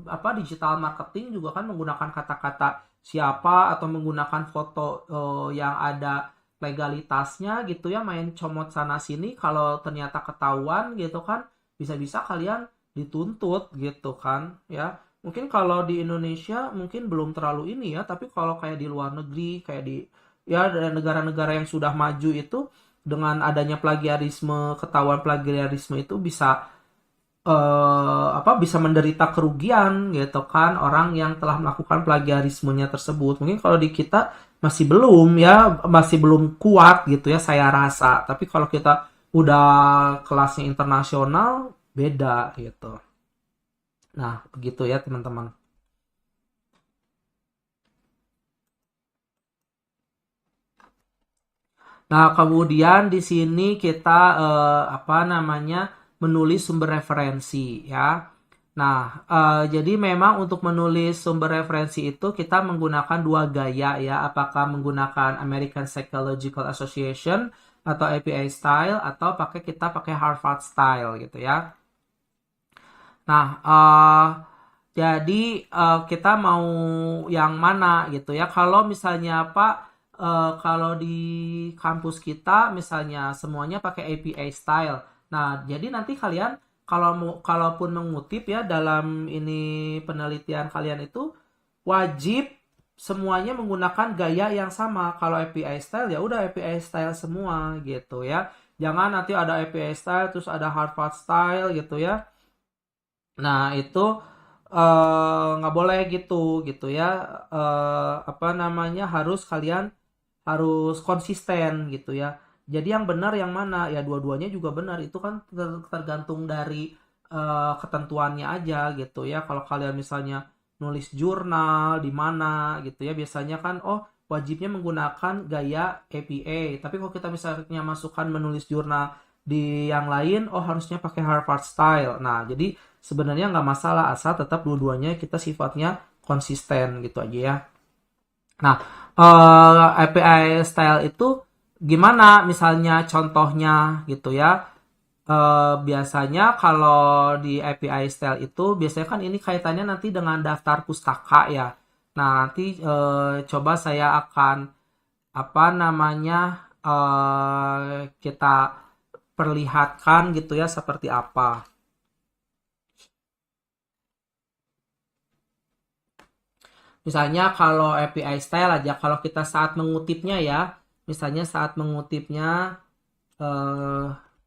apa digital marketing juga kan menggunakan kata-kata siapa atau menggunakan foto yang ada legalitasnya gitu ya, main comot sana sini, kalau ternyata ketahuan gitu kan bisa-bisa kalian dituntut gitu kan ya. Mungkin kalau di Indonesia mungkin belum terlalu ini ya, tapi kalau kayak di luar negeri, kayak di ya negara-negara yang sudah maju itu, dengan adanya plagiarisme, ketahuan plagiarisme itu bisa apa bisa menderita kerugian gitu kan orang yang telah melakukan plagiarismenya tersebut. Mungkin kalau di kita masih belum ya, masih belum kuat gitu ya saya rasa. Tapi kalau kita udah kelasnya internasional beda gitu. Nah, begitu ya teman-teman. Nah, kemudian di sini kita apa namanya menulis sumber referensi ya. Nah, jadi memang untuk menulis sumber referensi itu kita menggunakan dua gaya ya. Apakah menggunakan American Psychological Association atau APA style, atau kita pakai Harvard style gitu ya. Nah, jadi kita mau yang mana gitu ya. Kalau misalnya Pak, kalau di kampus kita misalnya semuanya pakai APA style. Nah, jadi nanti kalian kalaupun mengutip ya dalam ini penelitian kalian itu wajib semuanya menggunakan gaya yang sama. Kalau APA style ya udah APA style semua gitu ya. Jangan nanti ada APA style terus ada Harvard style gitu ya. Nah, itu nggak boleh gitu ya. Apa namanya, kalian harus konsisten gitu ya. Jadi yang benar yang mana? Ya dua-duanya juga benar. Itu kan tergantung dari ketentuannya aja gitu ya. Kalau kalian misalnya nulis jurnal di mana gitu ya, biasanya kan wajibnya menggunakan gaya APA. Tapi kalau kita misalnya masukkan menulis jurnal di yang lain, harusnya pakai Harvard style. Nah, jadi sebenarnya nggak masalah asal tetap dua-duanya kita sifatnya konsisten gitu aja ya. Nah, API style itu gimana misalnya contohnya gitu ya. Biasanya kalau di API style itu biasanya kan ini kaitannya nanti dengan daftar pustaka ya. Nah, nanti coba saya akan apa namanya kita perlihatkan gitu ya seperti apa. Misalnya kalau API style aja, kalau kita saat mengutipnya ya, misalnya saat mengutipnya,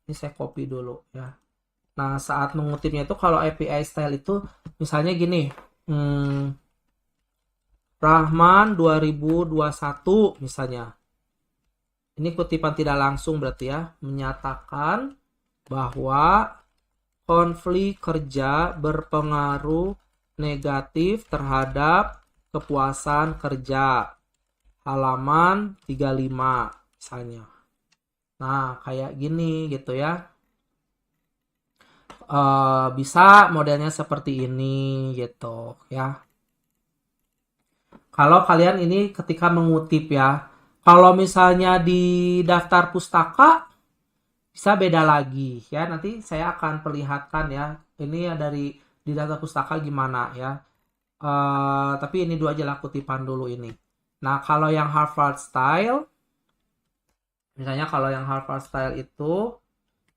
ini saya copy dulu ya. Nah, saat mengutipnya itu kalau API style itu misalnya gini, Rahman 2021 misalnya. Ini kutipan tidak langsung berarti ya, menyatakan bahwa konflik kerja berpengaruh negatif terhadap kepuasan kerja. Halaman 35 misalnya. Nah, kayak gini gitu ya. Bisa modelnya seperti ini gitu ya. Kalau kalian ini ketika mengutip ya, kalau misalnya di daftar pustaka bisa beda lagi ya. Nanti saya akan perlihatkan ya. Ini ya dari di daftar pustaka gimana ya. Tapi ini dulu aja lah kutipan dulu ini. Nah, kalau yang Harvard Style, misalnya kalau yang Harvard Style itu,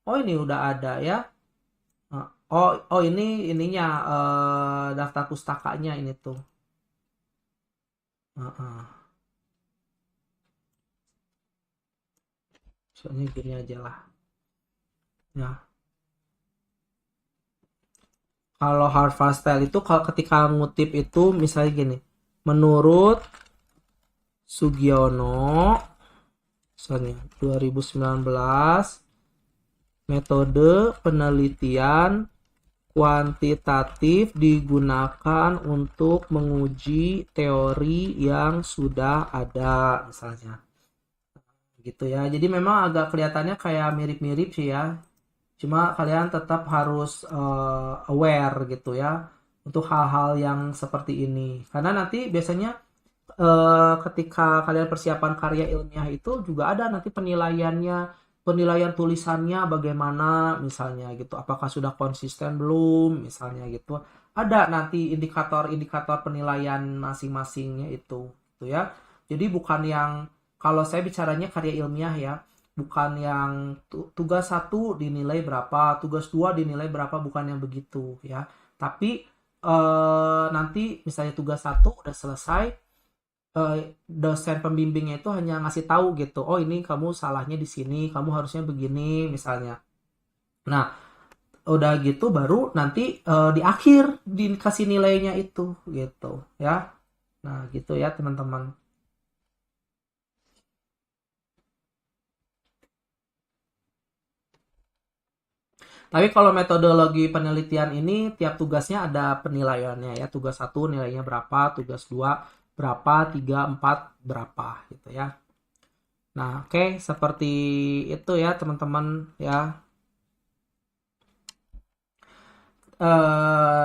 oh ini udah ada ya. Oh ini ininya daftar pustakanya ini tuh. Soalnya gini aja lah. Ya. Kalau Harvard Style itu kalau ketika ngutip itu misalnya gini. Menurut Sugiono misalnya 2019 metode penelitian kuantitatif digunakan untuk menguji teori yang sudah ada misalnya. Gitu ya. Jadi memang agak kelihatannya kayak mirip-mirip sih ya. Cuma kalian tetap harus aware gitu ya untuk hal-hal yang seperti ini. Karena nanti biasanya ketika kalian persiapan karya ilmiah itu juga ada nanti penilaiannya, penilaian tulisannya bagaimana misalnya gitu. Apakah sudah konsisten belum misalnya gitu. Ada nanti indikator-indikator penilaian masing-masingnya itu gitu ya. Jadi bukan yang kalau saya bicaranya karya ilmiah ya, bukan yang tugas 1 dinilai berapa, tugas 2 dinilai berapa, bukan yang begitu ya. Tapi nanti misalnya tugas 1 udah selesai, dosen pembimbingnya itu hanya ngasih tahu gitu, oh ini kamu salahnya di sini, kamu harusnya begini misalnya. Nah, udah gitu baru nanti di akhir dikasih nilainya itu gitu ya. Nah, gitu ya teman-teman. Tapi kalau metodologi penelitian ini tiap tugasnya ada penilaiannya ya. Tugas 1 nilainya berapa, tugas 2 berapa, 3, 4 berapa gitu ya. Nah, oke, seperti itu ya teman-teman ya.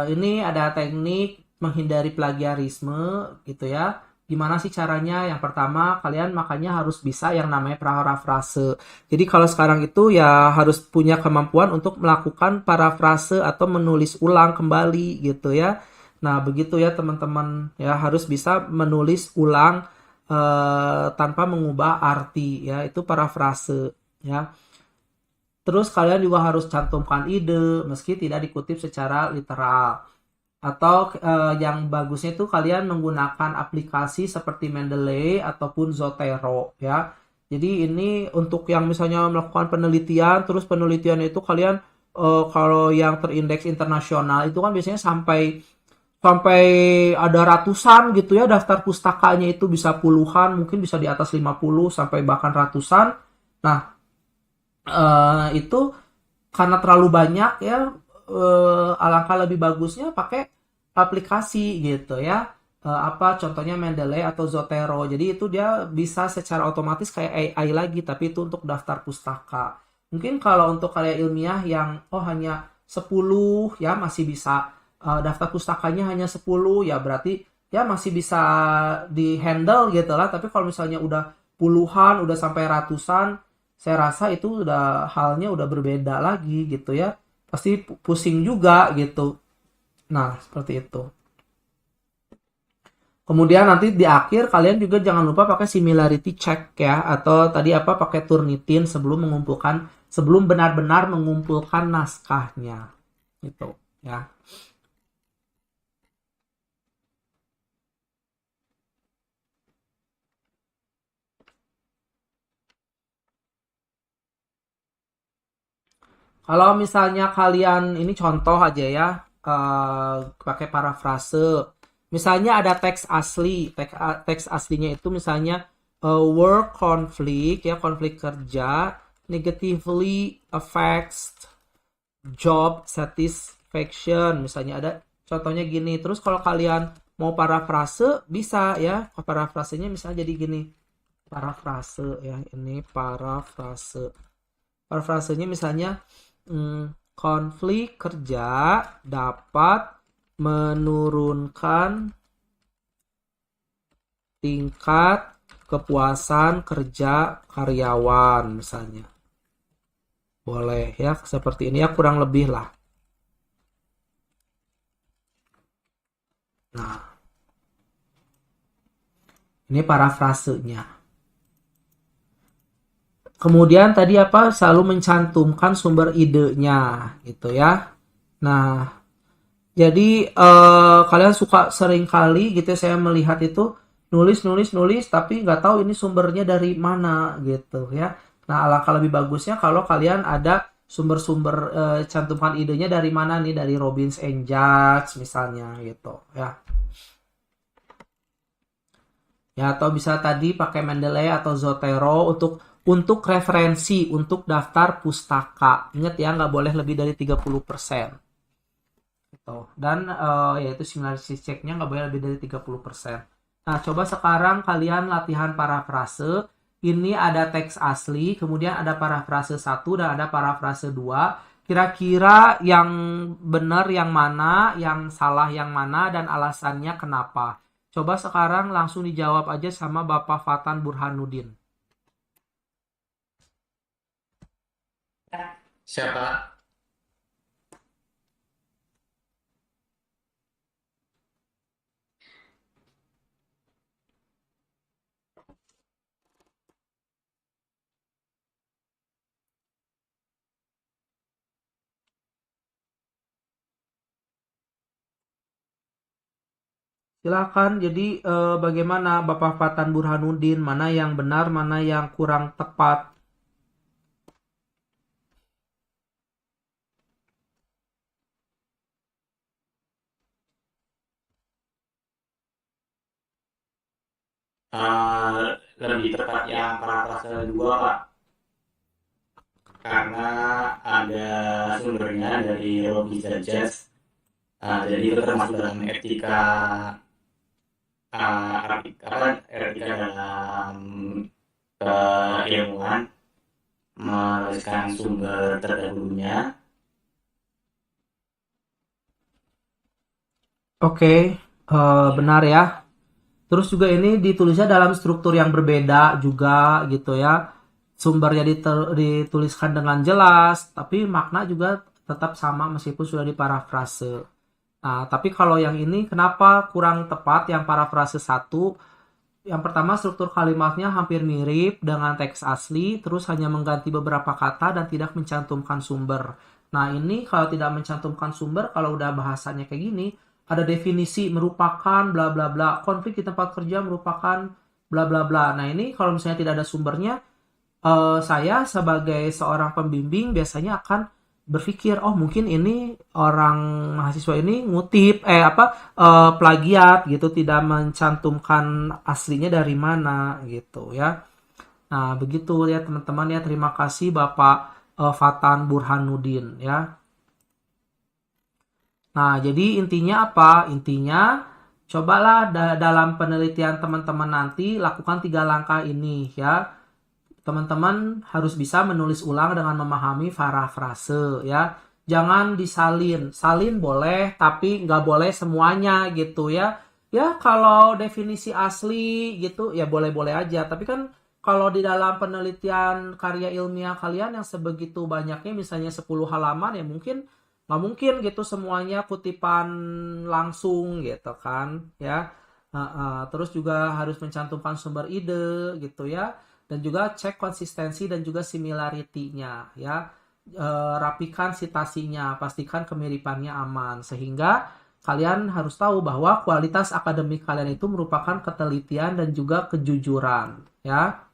Ini ada teknik menghindari plagiarisme gitu ya. Gimana sih caranya? Yang pertama, kalian makanya harus bisa yang namanya parafrase. Jadi kalau sekarang itu ya harus punya kemampuan untuk melakukan parafrase atau menulis ulang kembali gitu ya. Nah, begitu ya teman-teman ya harus bisa menulis ulang tanpa mengubah arti ya. Itu parafrase ya. Terus kalian juga harus cantumkan ide meski tidak dikutip secara literal. Atau yang bagusnya itu kalian menggunakan aplikasi seperti Mendeley ataupun Zotero ya. Jadi ini untuk yang misalnya melakukan penelitian, terus penelitian itu kalian kalau yang terindeks internasional itu kan biasanya sampai sampai ada ratusan gitu ya, daftar pustakanya itu bisa puluhan, mungkin bisa di atas 50 sampai bahkan ratusan. Nah, itu karena terlalu banyak ya, alangkah lebih bagusnya pakai aplikasi gitu ya. Apa contohnya Mendeley atau Zotero. Jadi itu dia bisa secara otomatis kayak AI lagi, tapi itu untuk daftar pustaka. Mungkin kalau untuk karya ilmiah yang hanya 10 ya masih bisa, daftar pustakanya hanya 10 ya berarti ya masih bisa di handle gitu lah. Tapi kalau misalnya udah puluhan, udah sampai ratusan, saya rasa itu udah halnya udah berbeda lagi gitu ya. Pasti pusing juga gitu. Nah, seperti itu. Kemudian nanti di akhir kalian juga jangan lupa pakai similarity check ya, atau tadi apa pakai Turnitin sebelum benar-benar mengumpulkan naskahnya. Gitu ya. Kalau misalnya kalian ini contoh aja ya, pakai parafrase. Misalnya ada teks asli, teks aslinya itu misalnya work conflict ya, konflik kerja negatively affects job satisfaction. Misalnya ada contohnya gini. Terus kalau kalian mau parafrase bisa ya, parafrasenya misalnya jadi gini. Parafrase ya, ini parafrase. Parafrasenya misalnya konflik kerja dapat menurunkan tingkat kepuasan kerja karyawan misalnya. Boleh ya, seperti ini ya, kurang lebih lah. Nah, ini parafrasenya. Kemudian tadi apa? Selalu mencantumkan sumber idenya gitu ya. Nah, jadi kalian suka sering kali gitu saya melihat itu nulis tapi nggak tahu ini sumbernya dari mana gitu ya. Nah, alangkah lebih bagusnya kalau kalian ada sumber-sumber cantumkan idenya dari mana nih, dari Robbins and Jacks misalnya gitu ya. Ya, atau bisa tadi pakai Mendeley atau Zotero untuk referensi, untuk daftar pustaka. Ingat ya, nggak boleh lebih dari 30%. Gitu. Dan yaitu similarity check-nya nggak boleh lebih dari 30%. Nah, coba sekarang kalian latihan parafrase. Ini ada teks asli, kemudian ada parafrase 1 dan ada parafrase 2. Kira-kira yang benar yang mana, yang salah yang mana, dan alasannya kenapa. Coba sekarang langsung dijawab aja sama Bapak Fatan Burhanuddin. Siapa? Silakan. Jadi bagaimana Bapak Fatan Burhanuddin, mana yang benar, mana yang kurang tepat? Lebih tepat yang parafrase 2, Pak. Karena ada sumbernya dari Robbins and Jacks. Jadi itu termasuk dalam etika dalam keilmuan, menuliskan sumber terdahulunya. Oke, benar ya. Terus juga ini ditulisnya dalam struktur yang berbeda juga gitu ya. Sumbernya dituliskan dengan jelas, tapi makna juga tetap sama meskipun sudah diparafrase. Nah, tapi kalau yang ini kenapa kurang tepat yang parafrase 1? Yang pertama, struktur kalimatnya hampir mirip dengan teks asli, terus hanya mengganti beberapa kata dan tidak mencantumkan sumber. Nah, ini kalau tidak mencantumkan sumber, kalau udah bahasanya kayak gini, ada definisi merupakan bla bla bla, konflik di tempat kerja merupakan bla bla bla. Nah, ini kalau misalnya tidak ada sumbernya, saya sebagai seorang pembimbing biasanya akan berpikir, oh mungkin ini orang mahasiswa ini ngutip plagiat gitu, tidak mencantumkan aslinya dari mana gitu ya. Nah, begitu ya teman-teman ya. Terima kasih Bapak Fatan Burhanuddin ya. Nah, jadi intinya apa? Intinya cobalah dalam penelitian teman-teman nanti lakukan 3 langkah ini ya. Teman-teman harus bisa menulis ulang dengan memahami parafrase ya. Jangan disalin. Salin boleh, tapi nggak boleh semuanya gitu ya. Ya kalau definisi asli gitu ya boleh-boleh aja. Tapi kan kalau di dalam penelitian karya ilmiah kalian yang sebegitu banyaknya, misalnya 10 halaman, ya mungkin nggak mungkin gitu semuanya kutipan langsung gitu kan ya. Terus juga harus mencantumkan sumber ide gitu ya. Dan juga cek konsistensi dan juga similarity-nya ya. Rapikan citasinya, pastikan kemiripannya aman, sehingga kalian harus tahu bahwa kualitas akademik kalian itu merupakan ketelitian dan juga kejujuran ya.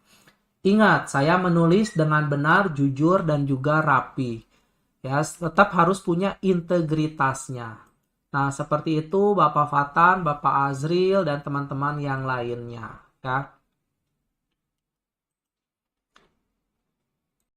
Ingat, saya menulis dengan benar, jujur, dan juga rapi. Ya, tetap harus punya integritasnya. Nah, seperti itu Bapak Fatan, Bapak Azril, dan teman-teman yang lainnya. Ya.